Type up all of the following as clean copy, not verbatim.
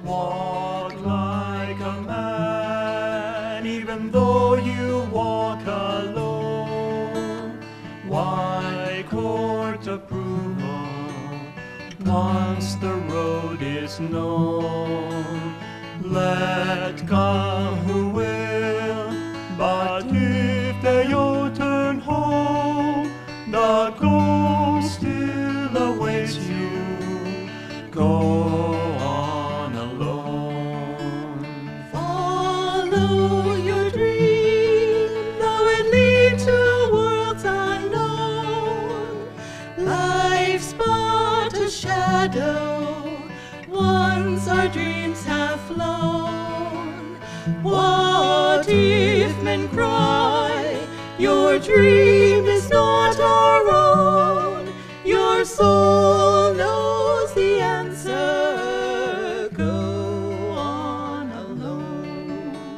Walk like a man, even though you walk alone. Why court approval once the road is known? Let come who will, but if they all turn home, the goal still awaits you. Go on alone. Follow your dream, though it lead to worlds unknown. Life's but a shadow, once our dreams have flown. What if men cry, your dream is not our own? Your soul knows the answer. Go on alone.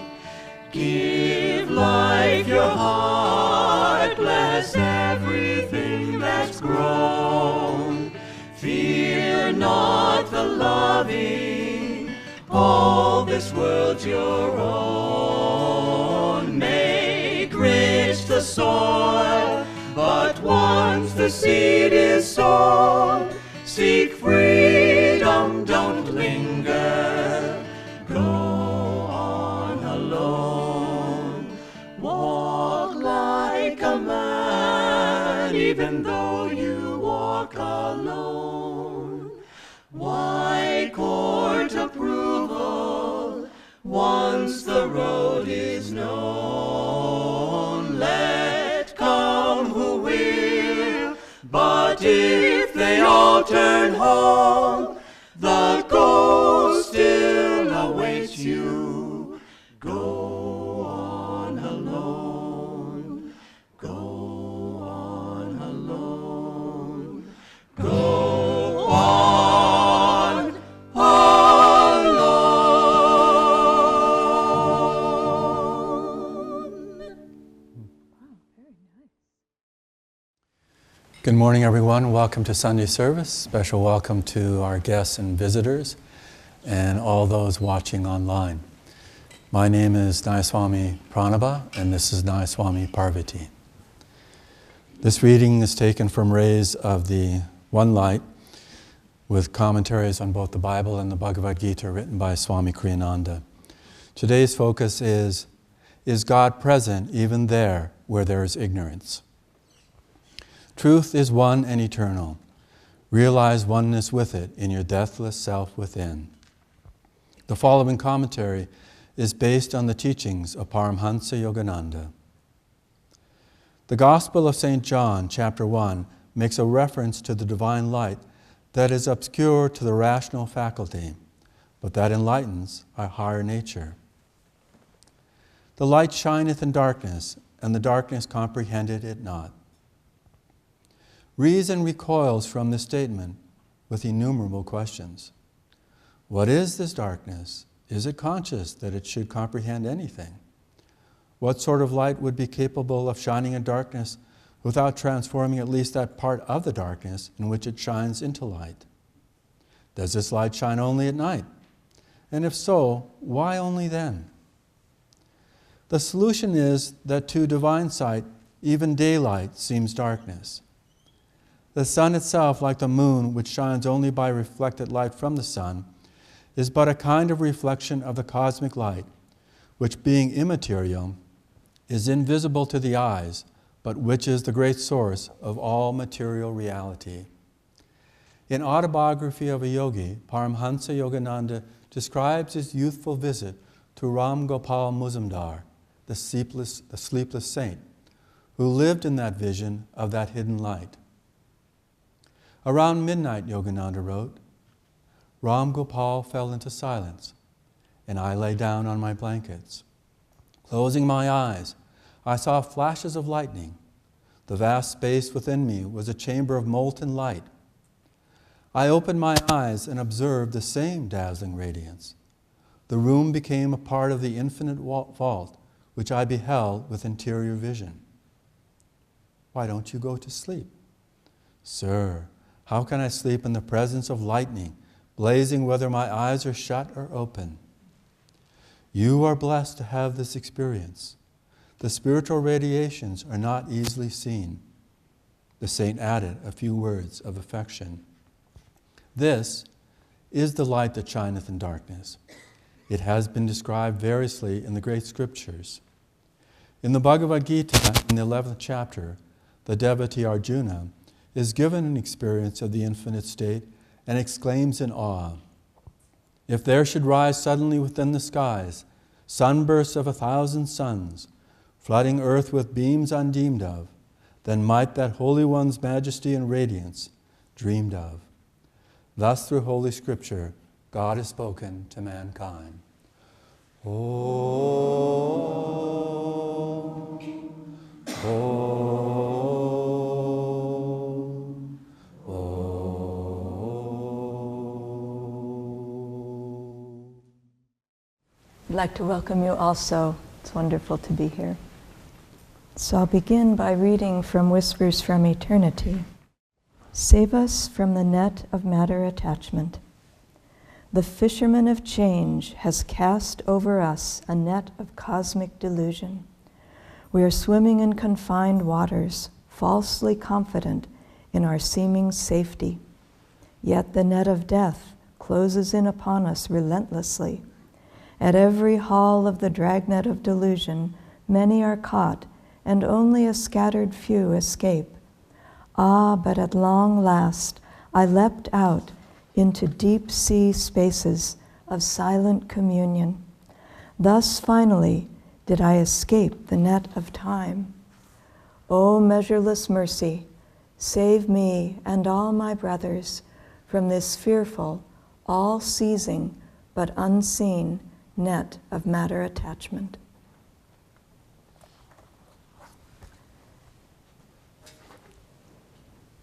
Give life your heart, bless everything that's grown. Fear not the loving, all this world's your own. Make rich the soil, but once the seed is sown, seek freedom, don't linger. Go on alone. Walk like a man, even though you walk alone. Why court approval once the road is known? Let come who will, but if they all turn home, the goal still awaits you. Go on alone. Go on alone. Go on alone. Good morning, everyone. Welcome to Sunday service. Special welcome to our guests and visitors and all those watching online. My name is Nayaswami Pranaba, and this is Nayaswami Parvati. This reading is taken from Rays of the One Light with commentaries on both the Bible and the Bhagavad Gita written by Swami Ananda. Today's focus is God present even there where there is ignorance? Truth is one and eternal. Realize oneness with it in your deathless self within. The following commentary is based on the teachings of Paramhansa Yogananda. The Gospel of St. John, chapter 1, makes a reference to the divine light that is obscure to the rational faculty, but that enlightens our higher nature. The light shineth in darkness, and the darkness comprehended it not. Reason recoils from this statement with innumerable questions. What is this darkness? Is it conscious that it should comprehend anything? What sort of light would be capable of shining in darkness without transforming at least that part of the darkness in which it shines into light? Does this light shine only at night? And if so, why only then? The solution is that to divine sight, even daylight seems darkness. The sun itself, like the moon, which shines only by reflected light from the sun, is but a kind of reflection of the cosmic light, which being immaterial, is invisible to the eyes, but which is the great source of all material reality. In Autobiography of a Yogi, Paramhansa Yogananda describes his youthful visit to Ram Gopal Muzumdar, the sleepless saint, who lived in that vision of that hidden light. Around midnight, Yogananda wrote, Ram Gopal fell into silence, and I lay down on my blankets. Closing my eyes, I saw flashes of lightning. The vast space within me was a chamber of molten light. I opened my eyes and observed the same dazzling radiance. The room became a part of the infinite vault, which I beheld with interior vision. Why don't you go to sleep? Sir, how can I sleep in the presence of lightning, blazing whether my eyes are shut or open. You are blessed to have this experience. The spiritual radiations are not easily seen. The saint added a few words of affection. This is the light that shineth in darkness. It has been described variously in the great scriptures. In the Bhagavad Gita, in the 11th chapter, the devotee Arjuna is given an experience of the infinite state and exclaims in awe, "If there should rise suddenly within the skies sunbursts of 1,000 suns, flooding earth with beams undreamed of, then might that Holy One's majesty and radiance dreamed of." Thus, through Holy Scripture, God has spoken to mankind. Om, Om, Om. I'd like to welcome you also. It's wonderful to be here. So I'll begin by reading from Whispers from Eternity. Save us from the net of matter attachment. The fisherman of change has cast over us a net of cosmic delusion. We are swimming in confined waters, falsely confident in our seeming safety. Yet the net of death closes in upon us relentlessly. At every haul of the dragnet of delusion, many are caught, and only a scattered few escape. Ah, but at long last, I leapt out into deep sea spaces of silent communion. Thus, finally, did I escape the net of time. O measureless mercy, save me and all my brothers from this fearful, all-seizing but unseen net of matter attachment.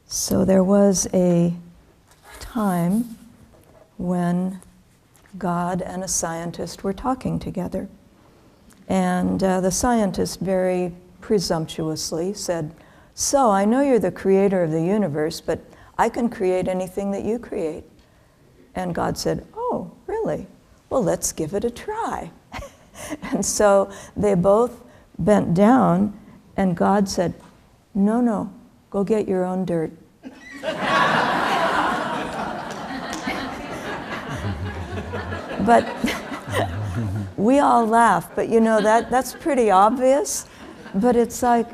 So there was a time when God and a scientist were talking together. And the scientist very presumptuously said, "So, I know you're the creator of the universe, but I can create anything that you create." And God said, "Oh, really? Well, let's give it a try." And so they both bent down, and God said, No, go get your own dirt." But we all laugh, but you know, that's pretty obvious. But it's like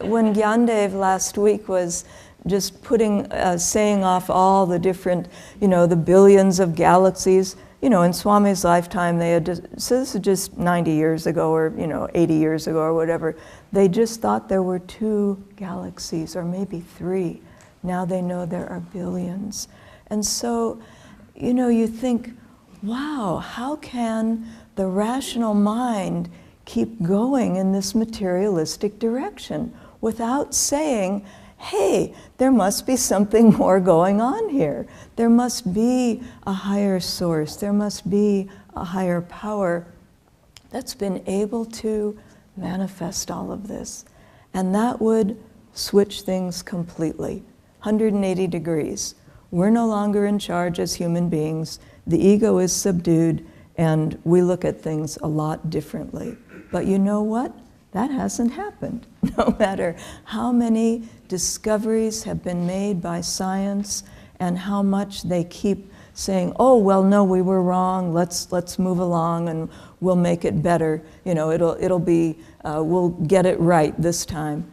when Gyandev last week was just saying off all the different, the billions of galaxies. In Swami's lifetime, they had so this is just 90 years ago or, 80 years ago or whatever, they just thought there were 2 galaxies or maybe 3. Now they know there are billions. And so, you think, wow, how can the rational mind keep going in this materialistic direction without saying, hey, there must be something more going on here. There must be a higher source. There must be a higher power that's been able to manifest all of this. And that would switch things completely, 180 degrees. We're no longer in charge as human beings. The ego is subdued, and we look at things a lot differently. But you know what? That hasn't happened. No matter how many discoveries have been made by science and how much they keep saying, oh, well, no, we were wrong, let's move along and we'll make it better. It'll be, we'll get it right this time.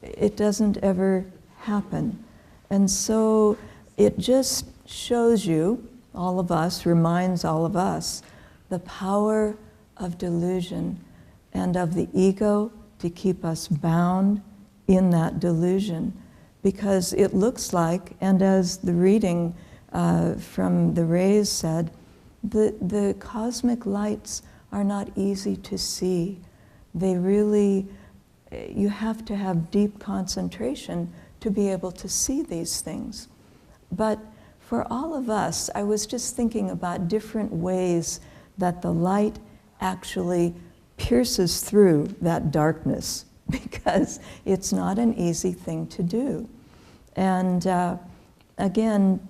It doesn't ever happen. And so it just shows you, all of us, reminds all of us, the power of delusion and of the ego to keep us bound in that delusion. Because it looks like, and as the reading from the rays said, the cosmic lights are not easy to see. They really, you have to have deep concentration to be able to see these things. But for all of us, I was just thinking about different ways that the light actually pierces through that darkness, because it's not an easy thing to do. And again,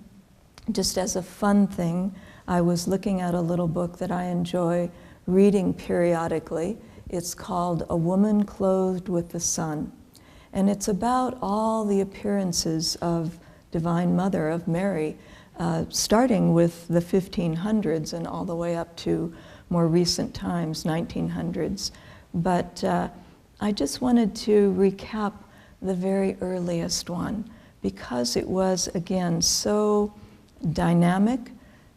just as a fun thing, I was looking at a little book that I enjoy reading periodically. It's called A Woman Clothed with the Sun. And it's about all the appearances of Divine Mother, of Mary, starting with the 1500s and all the way up to more recent times, 1900s. But I just wanted to recap the very earliest one, because it was, again, so dynamic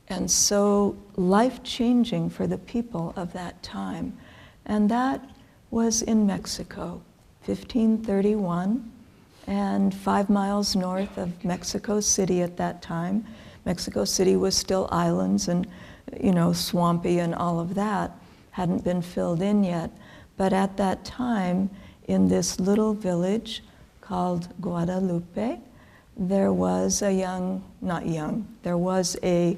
and so life-changing for the people of that time. And that was in Mexico, 1531, and 5 miles north of Mexico City at that time. Mexico City was still islands and, swampy and all of that, hadn't been filled in yet. But at that time, in this little village called Guadalupe, there was there was a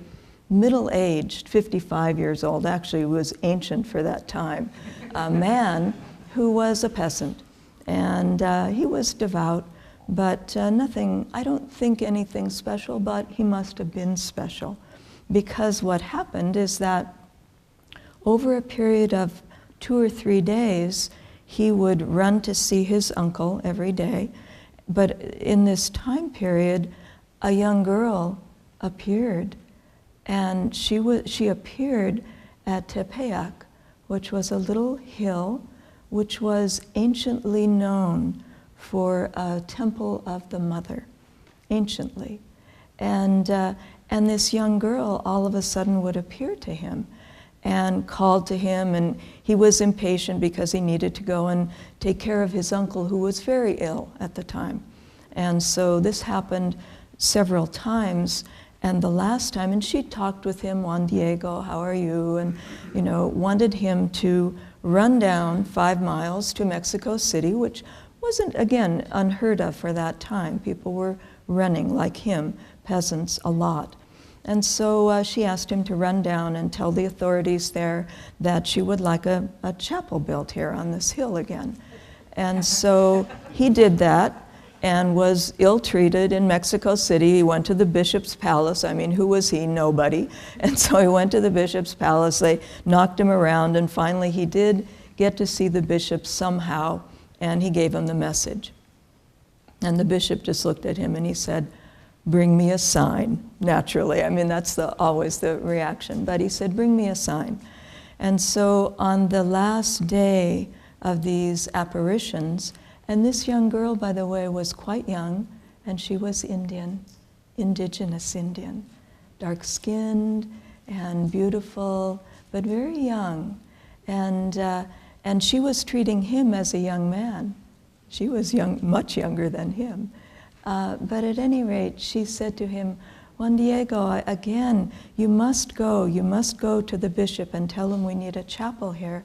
middle-aged, 55 years old, actually was ancient for that time, a man who was a peasant. And he was devout, but I don't think anything special, but he must have been special. Because what happened is that over a period of 2 or 3 days, he would run to see his uncle every day. But in this time period, a young girl appeared, and she appeared at Tepeyac, which was a little hill which was anciently known for a temple of the Mother, anciently. And this young girl all of a sudden would appear to him and called to him, and he was impatient because he needed to go and take care of his uncle, who was very ill at the time. And so this happened several times, and the last time, and she talked with him, Juan Diego, how are you? And, wanted him to run down 5 miles to Mexico City, which wasn't, again, unheard of for that time. People were running like him, peasants, a lot. And so she asked him to run down and tell the authorities there that she would like a chapel built here on this hill again. And so he did that and was ill-treated in Mexico City. He went to the bishop's palace. I mean, who was he? Nobody. And so he went to the bishop's palace. They knocked him around, and finally he did get to see the bishop somehow, and he gave him the message. And the bishop just looked at him and he said, "Bring me a sign," naturally. I mean, that's always the reaction. But he said, "Bring me a sign." And so on the last day of these apparitions, and this young girl, by the way, was quite young, and she was Indian, indigenous Indian, dark-skinned and beautiful, but very young. And she was treating him as a young man. She was young, much younger than him. But at any rate, she said to him, "Juan Diego, again, you must go to the bishop and tell him we need a chapel here."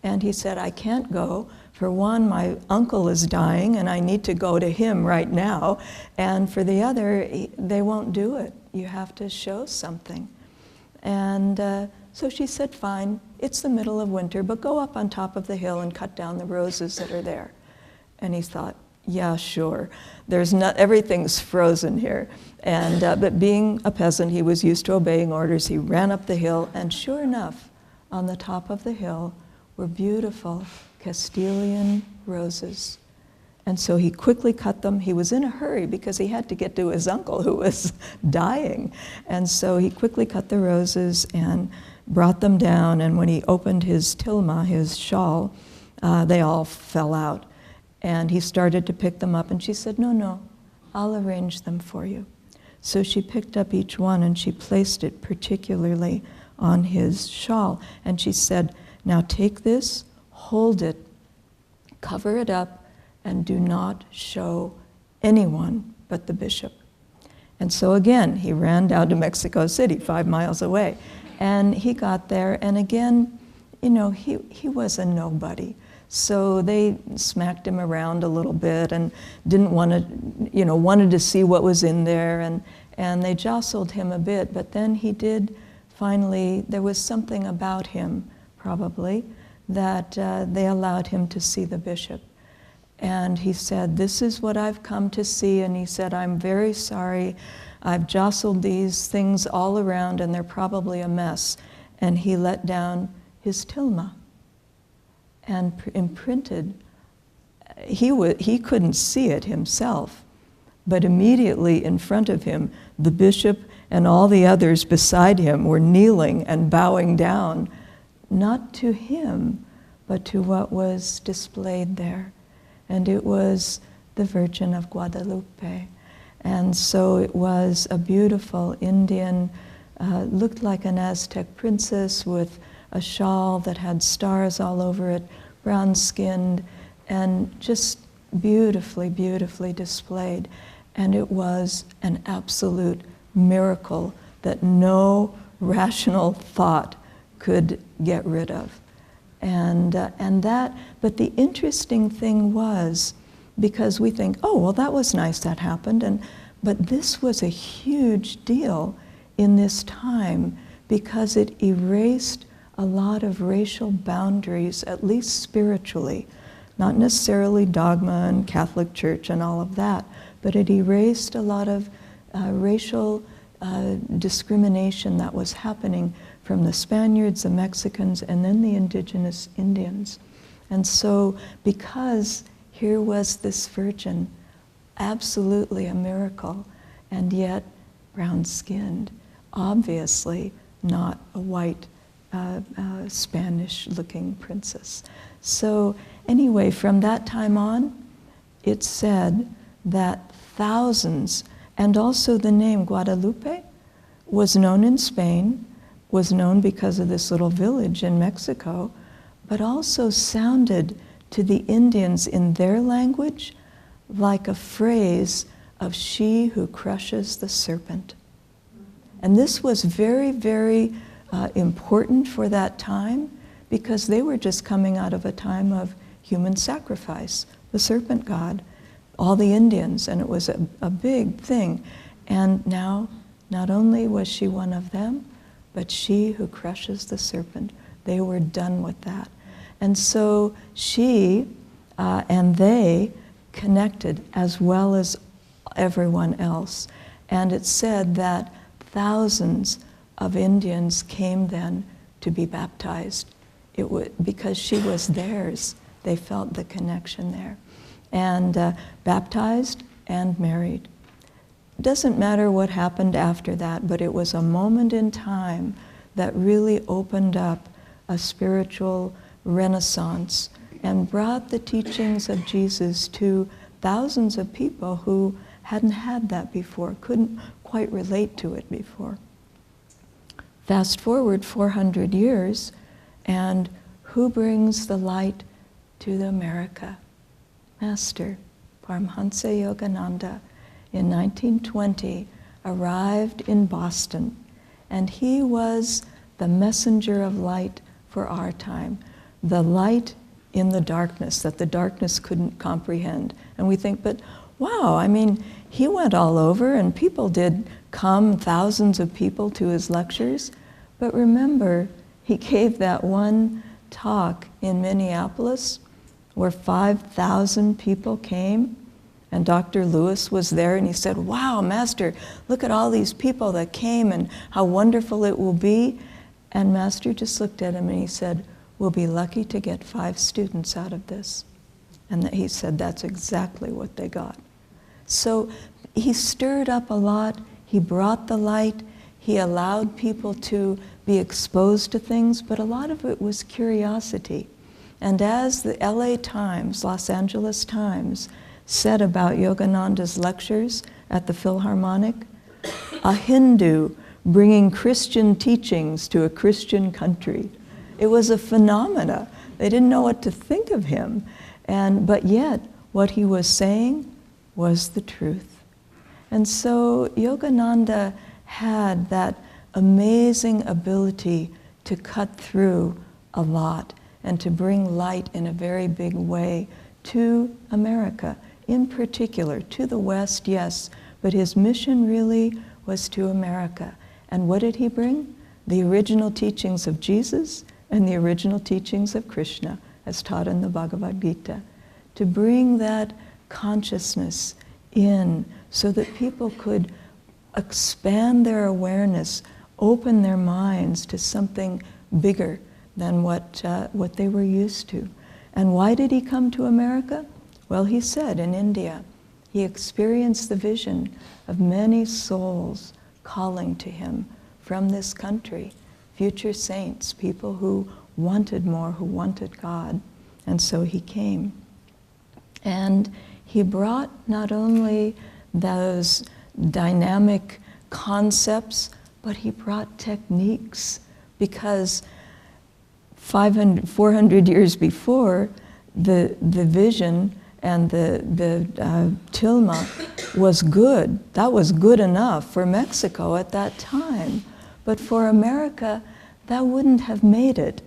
And he said, "I can't go. For one, my uncle is dying and I need to go to him right now. And for the other, they won't do it. You have to show something." And so she said, "Fine, it's the middle of winter, but go up on top of the hill and cut down the roses that are there." And he thought, yeah, sure. Everything's frozen here. And but being a peasant, he was used to obeying orders. He ran up the hill, and sure enough, on the top of the hill were beautiful Castilian roses. And so he quickly cut them. He was in a hurry because he had to get to his uncle who was dying. And so he quickly cut the roses and brought them down. And when he opened his tilma, his shawl, they all fell out. And he started to pick them up, and she said, no, I'll arrange them for you. So she picked up each one and she placed it particularly on his shawl. And she said, "Now take this, hold it, cover it up, and do not show anyone but the bishop." And so again, he ran down to Mexico City, 5 miles away. And he got there, and again, he was a nobody. So they smacked him around a little bit and didn't want to, wanted to see what was in there, and they jostled him a bit. But then he did finally, there was something about him, probably, that they allowed him to see the bishop. And he said, this is what I've come to see. And he said, I'm very sorry. I've jostled these things all around and they're probably a mess. And he let down his tilma and imprinted. He couldn't see it himself, but immediately in front of him, the bishop and all the others beside him were kneeling and bowing down, not to him, but to what was displayed there. And it was the Virgin of Guadalupe. And so it was a beautiful Indian, looked like an Aztec princess with a shawl that had stars all over it, brown-skinned, and just beautifully, beautifully displayed. And it was an absolute miracle that no rational thought could get rid of. But the interesting thing was, because we think, oh, well, that was nice, that happened, but this was a huge deal in this time because it erased a lot of racial boundaries, at least spiritually, not necessarily dogma and Catholic Church and all of that, but it erased a lot of racial discrimination that was happening from the Spaniards, the Mexicans, and then the indigenous Indians. And so, because here was this virgin, absolutely a miracle, and yet brown-skinned, obviously not a white Spanish-looking princess. So anyway, from that time on, it's said that thousands, and also the name Guadalupe was known in Spain, was known because of this little village in Mexico, but also sounded to the Indians in their language like a phrase of she who crushes the serpent. And this was very, very important for that time because they were just coming out of a time of human sacrifice, the serpent god, all the Indians, and it was a big thing. And now, not only was she one of them, but she who crushes the serpent. They were done with that. And so she and they connected as well as everyone else. And it's said that thousands of Indians came then to be baptized. Because she was theirs, they felt the connection there. And baptized and married. It doesn't matter what happened after that, but it was a moment in time that really opened up a spiritual renaissance and brought the teachings of Jesus to thousands of people who hadn't had that before, couldn't quite relate to it before. Fast forward 400 years, and who brings the light to the America? Master Paramahansa Yogananda in 1920 arrived in Boston, and he was the messenger of light for our time, the light in the darkness that the darkness couldn't comprehend. And we think, but wow, I mean, he went all over and people did come, thousands of people to his lectures, but remember, he gave that one talk in Minneapolis where 5,000 people came, and Dr. Lewis was there, and he said, wow, Master, look at all these people that came and how wonderful it will be. And Master just looked at him and he said, we'll be lucky to get 5 students out of this. And he said, that's exactly what they got. So he stirred up a lot, he brought the light, he allowed people to be exposed to things, but a lot of it was curiosity. And as the LA Times, Los Angeles Times, said about Yogananda's lectures at the Philharmonic, a Hindu bringing Christian teachings to a Christian country. It was a phenomena. They didn't know what to think of him. But yet, what he was saying was the truth. And so Yogananda had that amazing ability to cut through a lot and to bring light in a very big way to America, in particular, to the West, yes, but his mission really was to America. And what did he bring? The original teachings of Jesus and the original teachings of Krishna, as taught in the Bhagavad Gita, to bring that consciousness in so that people could expand their awareness, open their minds to something bigger than what they were used to. And why did he come to America? Well, he said in India, he experienced the vision of many souls calling to him from this country, future saints, people who wanted more, who wanted God. And so he came. And he brought not only those dynamic concepts, but he brought techniques, because 400 years before, the vision and the tilma was good. That was good enough for Mexico at that time. But for America, that wouldn't have made it.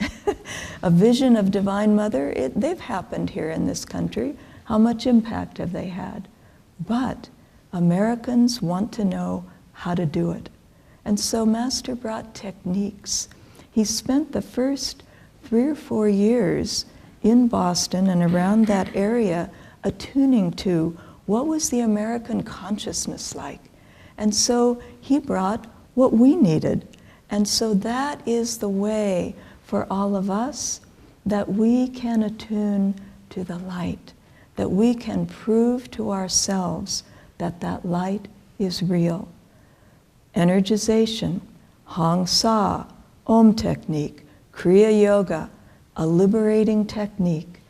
A vision of Divine Mother, they've happened here in this country. How much impact have they had? But Americans want to know how to do it. And so Master brought techniques. He spent the first 3 or 4 years in Boston and around that area attuning to what was the American consciousness like. And so he brought what we needed. And so that is the way for all of us that we can attune to the light, that we can prove to ourselves that that light is real. Energization, Hong Sa, Om technique, Kriya Yoga, a liberating technique.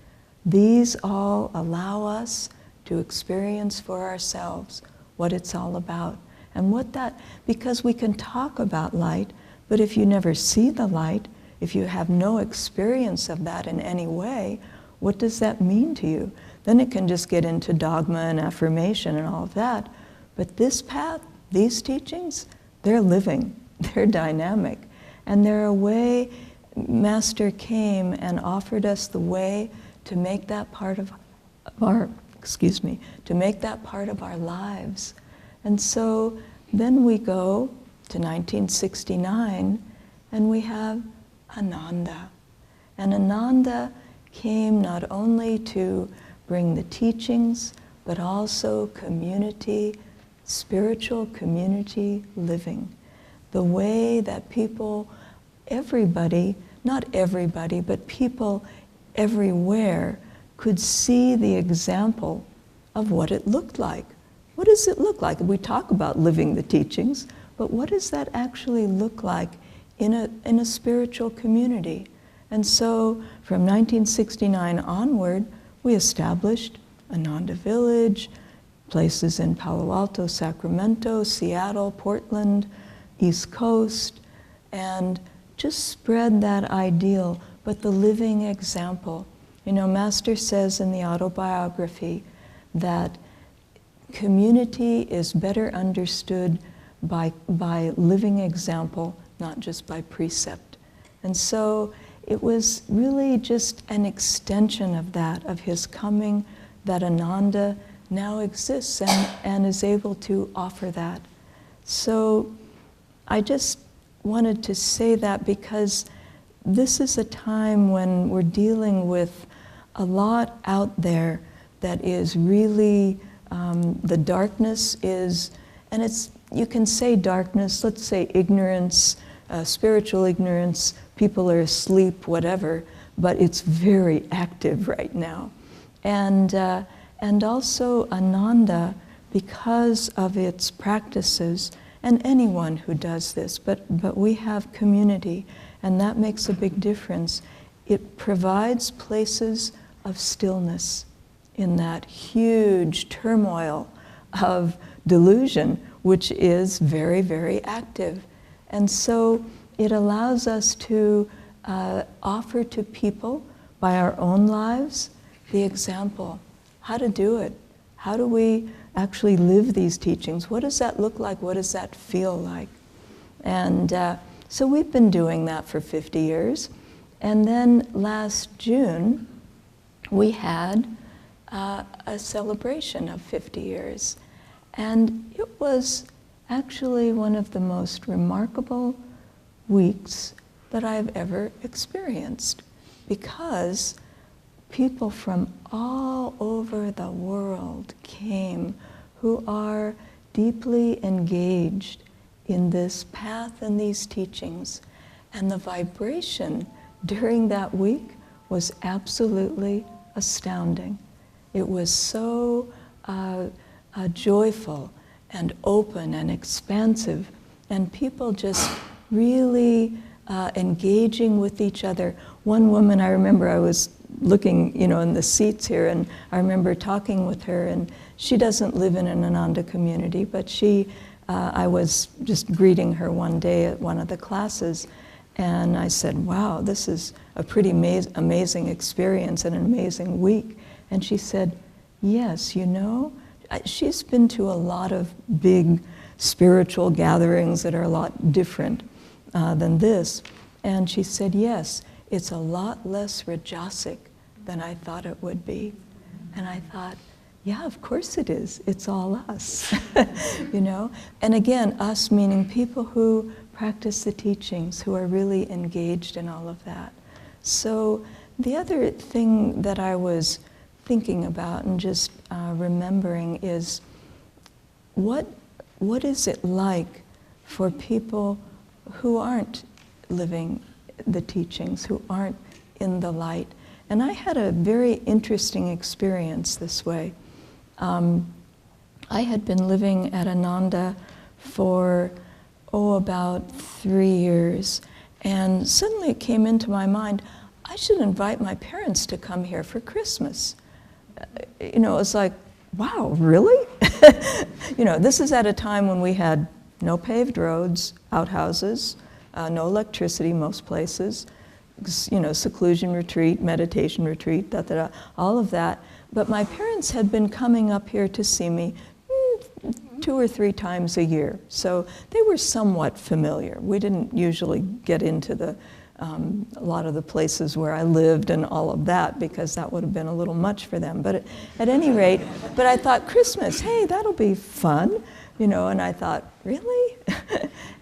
These all allow us to experience for ourselves what it's all about. And what that, because we can talk about light, but if you never see the light, if you have no experience of that in any way, what does that mean to you? Then it can just get into dogma and affirmation and all of that. But this path, these teachings, they're living, they're dynamic. And they're a way, Master came and offered us the way to make that part of our, to make that part of our lives. And so then we go to 1969 and we have Ananda. And Ananda came not only to bring the teachings, but also community, spiritual community living. The way that people, everybody, not everybody, but people everywhere could see the example of what it looked like. What does it look like? We talk about living the teachings, but what does that actually look like in a spiritual community? And so from 1969 onward, we established Ananda Village, places in Palo Alto, Sacramento, Seattle, Portland, East Coast, and just spread that ideal, but the living example. You know, Master says in the autobiography that community is better understood by living example, not just by precept. And so it was really just an extension of that, of his coming, that Ananda now exists and is able to offer that. So I just wanted to say that because this is a time when we're dealing with a lot out there that is really, the darkness is, and it's, you can say darkness, let's say ignorance, spiritual ignorance, people are asleep, whatever, but it's very active right now. And also Ananda, because of its practices, and anyone who does this, but we have community, and that makes a big difference. It provides places of stillness in that huge turmoil of delusion, which is very, very active. And so it allows us to offer to people by our own lives the example, how to do it. How do we actually live these teachings? What does that look like? What does that feel like? And so we've been doing that for 50 years. And then last June, we had a celebration of 50 years. And it was actually one of the most remarkable weeks that I've ever experienced, because people from all over the world came who are deeply engaged in this path and these teachings. And the vibration during that week was absolutely astounding. It was so joyful and open and expansive, and people just really engaging with each other. One woman, I remember I was looking, in the seats here, and I remember talking with her, and she doesn't live in an Ananda community, but I was just greeting her one day at one of the classes, and I said, wow, this is a pretty amazing experience and an amazing week. And she said, yes, she's been to a lot of big spiritual gatherings that are a lot different than this. And she said, yes, it's a lot less rajasic than I thought it would be. And I thought, yeah, of course it is. It's all us, And again, us meaning people who practice the teachings, who are really engaged in all of that. So the other thing that I was thinking about and just remembering is what is it like for people who aren't living the teachings, who aren't in the light? And I had a very interesting experience this way. I had been living at Ananda for, about 3 years, and suddenly it came into my mind, I should invite my parents to come here for Christmas. It was like, wow, really? This is at a time when we had no paved roads, outhouses, no electricity most places, seclusion retreat, meditation retreat, all of that. But my parents had been coming up here to see me 2 or 3 times a year, so they were somewhat familiar. We didn't usually get into a lot of the places where I lived and all of that, because that would have been a little much for them. But at any rate, but I thought, Christmas, hey, that'll be fun, and I thought, really?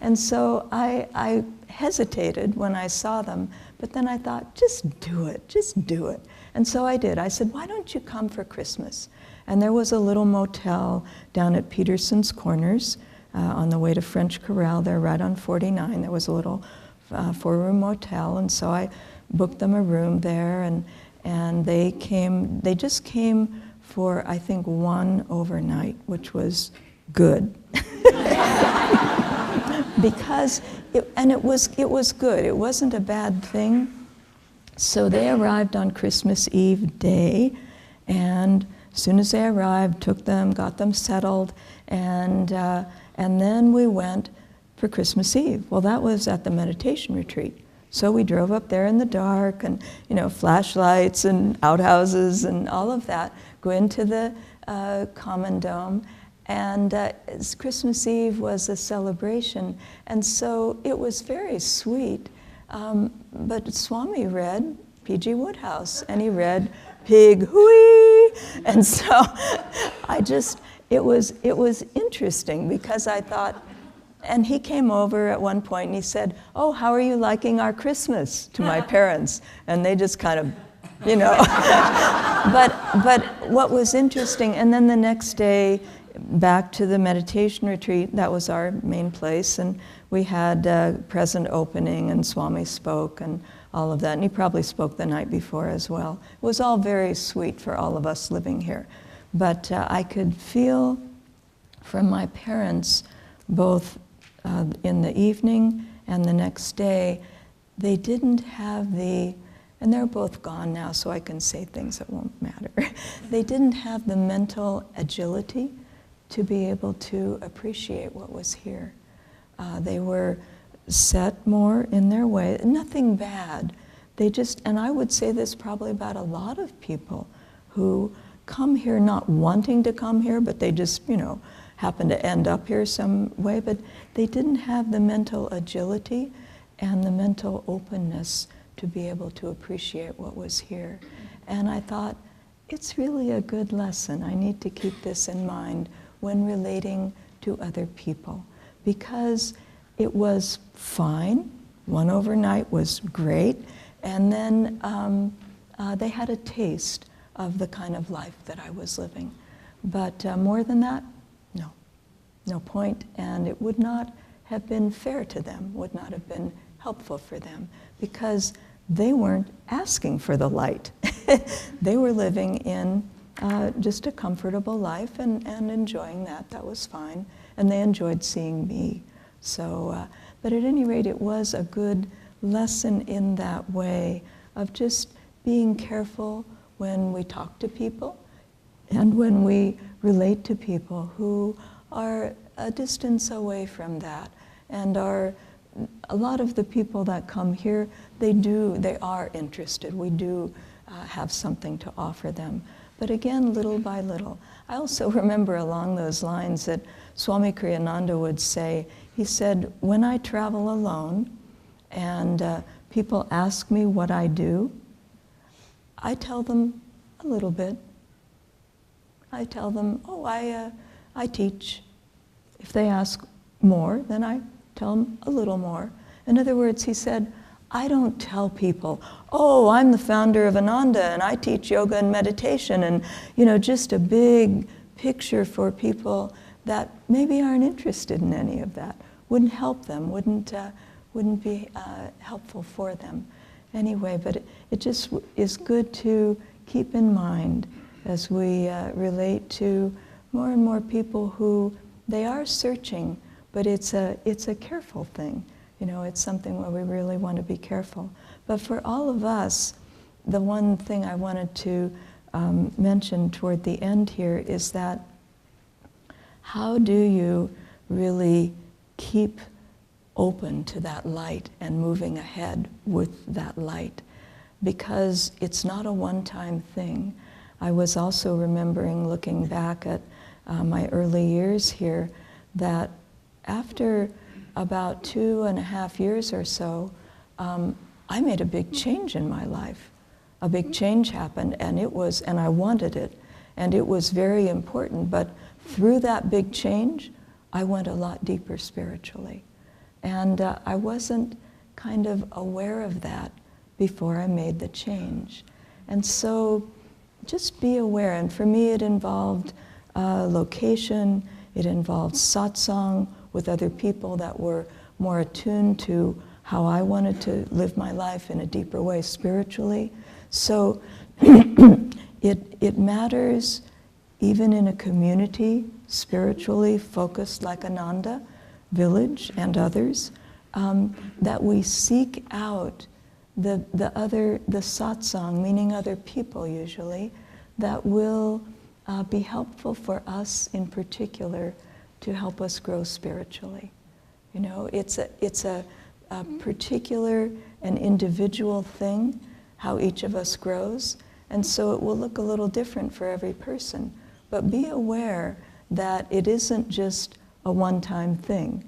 And so I hesitated when I saw them, but then I thought, just do it. And so I did. I said, why don't you come for Christmas? And there was a little motel down at Peterson's Corners on the way to French Corral there, right on 49. There was a little 4-room motel, and so I booked them a room there, and they just came for, I think, 1 overnight, which was good. Because it was good. It wasn't a bad thing. So they arrived on Christmas Eve day, and as soon as they arrived, took them, got them settled, and then we went for Christmas Eve. Well, that was at the meditation retreat. So we drove up there in the dark, and flashlights and outhouses and all of that, go into the common dome. And Christmas Eve was a celebration, and so it was very sweet. But Swami read P.G. Woodhouse, and he read Pig Hooey, and so it was interesting, because I thought, and he came over at one point and he said, oh, how are you liking our Christmas, to my parents? And they just kind of, but what was interesting, and then the next day, back to the meditation retreat, that was our main place, and we had a present opening, and Swami spoke and all of that, and he probably spoke the night before as well. It was all very sweet for all of us living here. But I could feel from my parents, both in the evening and the next day, they didn't have and they're both gone now, so I can say things that won't matter. They didn't have the mental agility to be able to appreciate what was here. They were set more in their way, nothing bad. And I would say this probably about a lot of people who come here not wanting to come here, but they just, happen to end up here some way, but they didn't have the mental agility and the mental openness to be able to appreciate what was here. And I thought, it's really a good lesson. I need to keep this in mind when relating to other people, because it was fine. 1 overnight was great. And then they had a taste of the kind of life that I was living. But more than that, no point, and it would not have been fair to them, would not have been helpful for them, because they weren't asking for the light. They were living in just a comfortable life and enjoying that. That was fine. And they enjoyed seeing me. So, but at any rate, it was a good lesson in that way of just being careful when we talk to people and when we relate to people who are a distance away from that. And a lot of the people that come here, they are interested. We do have something to offer them. But again, little by little. I also remember along those lines that Swami Kriyananda would say, he said, when I travel alone and people ask me what I do, I tell them a little bit. I tell them, oh, I teach. If they ask more, then I tell them a little more. In other words, he said, I don't tell people, oh, I'm the founder of Ananda and I teach yoga and meditation, and just a big picture for people that maybe aren't interested in any of that. Wouldn't help them, wouldn't be helpful for them. Anyway, but it just is good to keep in mind as we relate to more and more people who they are searching, but it's a careful thing. It's something where we really want to be careful. But for all of us, the one thing I wanted to mention toward the end here is that how do you really keep open to that light and moving ahead with that light? Because it's not a one-time thing. I was also remembering, looking back at my early years here, that after about 2.5 years or so, I made a big change in my life. A big change happened, and I wanted it, and it was very important. But through that big change, I went a lot deeper spiritually. And I wasn't kind of aware of that before I made the change. And so just be aware. And for me, it involved location, it involved satsang with other people that were more attuned to how I wanted to live my life in a deeper way spiritually. So it matters even in a community, spiritually focused like Ananda village and others, that we seek out the satsang, meaning other people usually, that will be helpful for us in particular to help us grow spiritually. It's a particular and individual thing, how each of us grows, and so it will look a little different for every person. But be aware that it isn't just a one-time thing,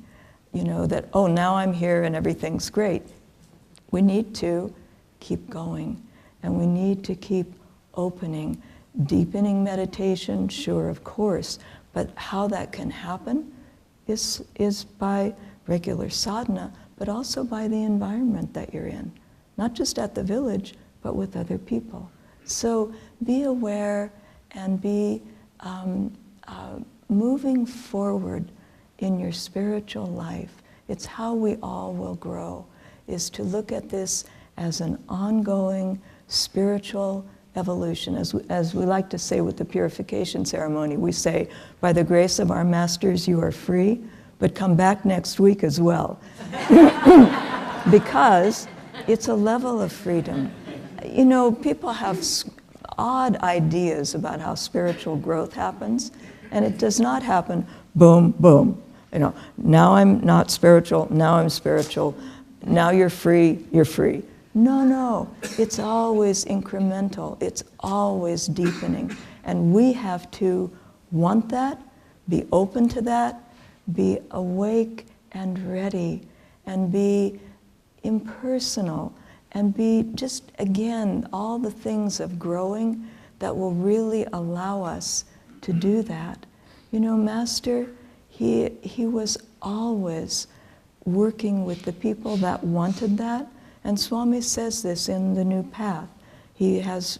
that, oh, now I'm here and everything's great. We need to keep going, and we need to keep opening, deepening meditation, sure, of course, but how that can happen is by regular sadhana, but also by the environment that you're in, not just at the village, but with other people. So be aware and be moving forward in your spiritual life. It's how we all will grow, is to look at this as an ongoing spiritual evolution. As we like to say with the purification ceremony, we say, by the grace of our masters, you are free, but come back next week as well. Because it's a level of freedom. People have odd ideas about how spiritual growth happens, and it does not happen boom, boom. Now I'm not spiritual, now I'm spiritual, now you're free, you're free. No, it's always incremental, it's always deepening. And we have to want that, be open to that, be awake and ready, and be impersonal, and be just, again, all the things of growing that will really allow us to do that. Master, he was always working with the people that wanted that. And Swami says this in The New Path. He has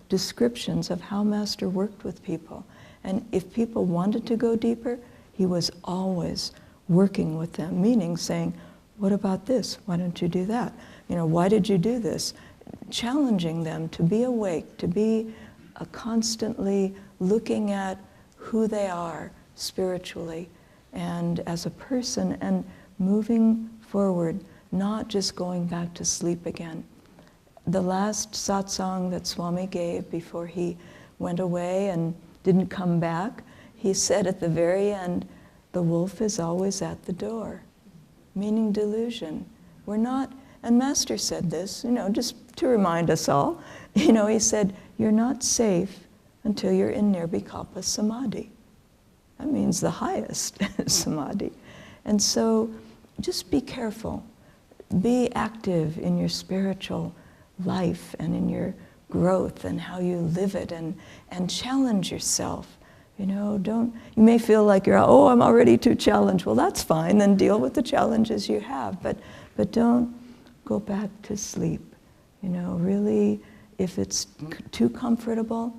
descriptions of how Master worked with people. And if people wanted to go deeper, he was always working with them, meaning saying, what about this? Why don't you do that? You know, why did you do this? Challenging them to be awake, to be constantly looking at who they are spiritually and as a person, and moving forward, not just going back to sleep again. The last satsang that Swami gave before he went away and didn't come back, he said at the very end, the wolf is always at the door, meaning delusion. We're not, and Master said this, you know, just to remind us all, you know, he said, you're not safe until you're in Nirvikalpa Samadhi. That means the highest Samadhi. And so just be careful. Be active in your spiritual life and in your growth and how you live it, and challenge yourself. You know, you may feel like you're, oh, I'm already too challenged. Well, that's fine, then deal with the challenges you have, but don't go back to sleep. You know, really, if it's too comfortable,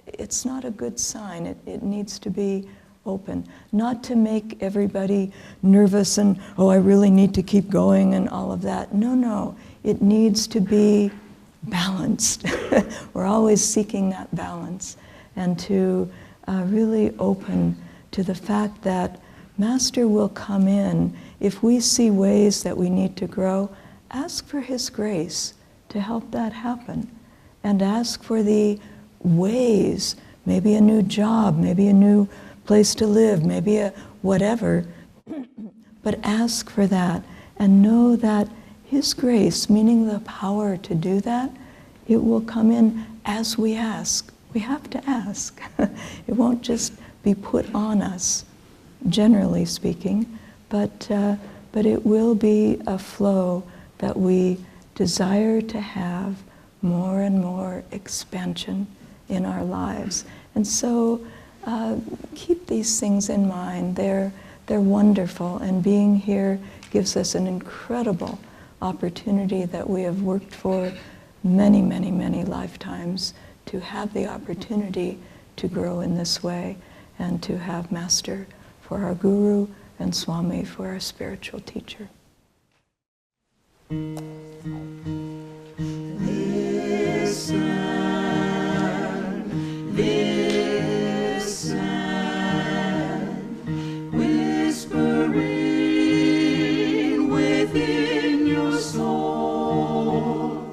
it's not a good sign. It needs to be open. Not to make everybody nervous and, oh, I really need to keep going and all of that. No. It needs to be balanced. We're always seeking that balance. And to really open to the fact that Master will come in. If we see ways that we need to grow, ask for his grace to help that happen. And ask for the ways, maybe a new job, maybe a new place to live, maybe a whatever, but ask for that and know that his grace, meaning the power to do that, it will come in as we ask. We have to ask. It won't just be put on us, generally speaking, but it will be a flow that we desire to have more and more expansion in our lives. And so keep these things in mind. They're wonderful, and being here gives us an incredible opportunity that we have worked for many, many, many lifetimes, to have the opportunity to grow in this way and to have Master for our Guru and Swami for our spiritual teacher. Whispering within your soul,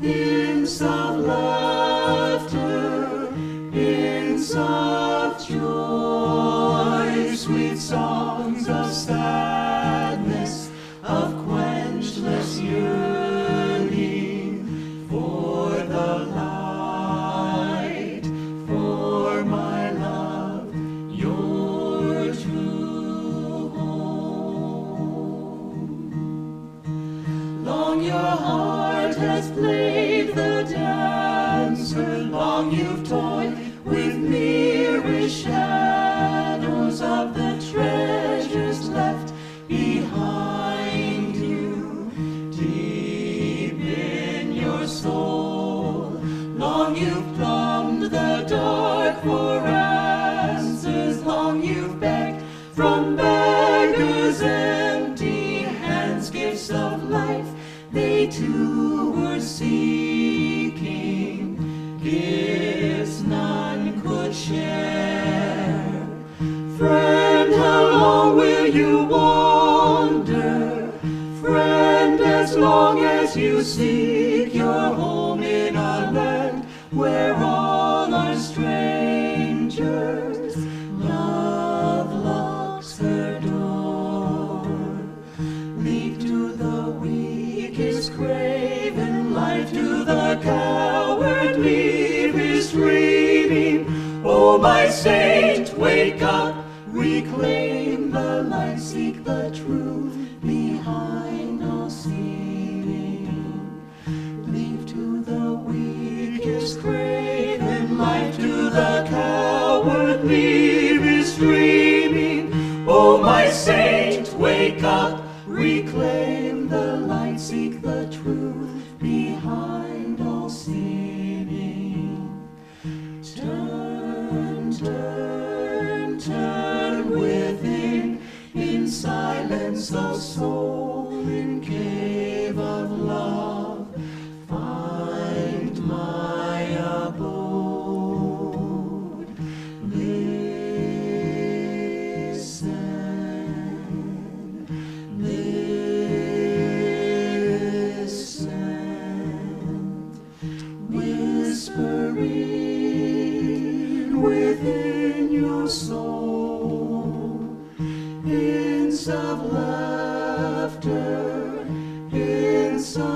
hymns of laughter, hymns of joy, sweet songs of sadness, of quenchless yearning for the light, for my love, your true home. Long your heart has played the dancer, long you've toyed with nearest shadows of the treasures left behind you, deep in your soul. Long you've plumbed the dark for answers, long you've begged from beggars' empty hands, gifts of life they too were seeking, gifts none could share. Friend, how long will you wander? Friend, as long as you seek your home in a land where all are strangers, love locks her door. Leave to the weak his craven life, to the coward leave his dreaming. Oh, my saint, wake up, reclaim the light, seek the truth behind all seeming. Leave to the weak his craven life, to the coward leave his dreaming. Oh, my saint, wake up, reclaim the light, seek the truth behind all seeming. is of soul in cave of love, find my abode. Listen, listen, whispering within your soul, hints of laughter, hints of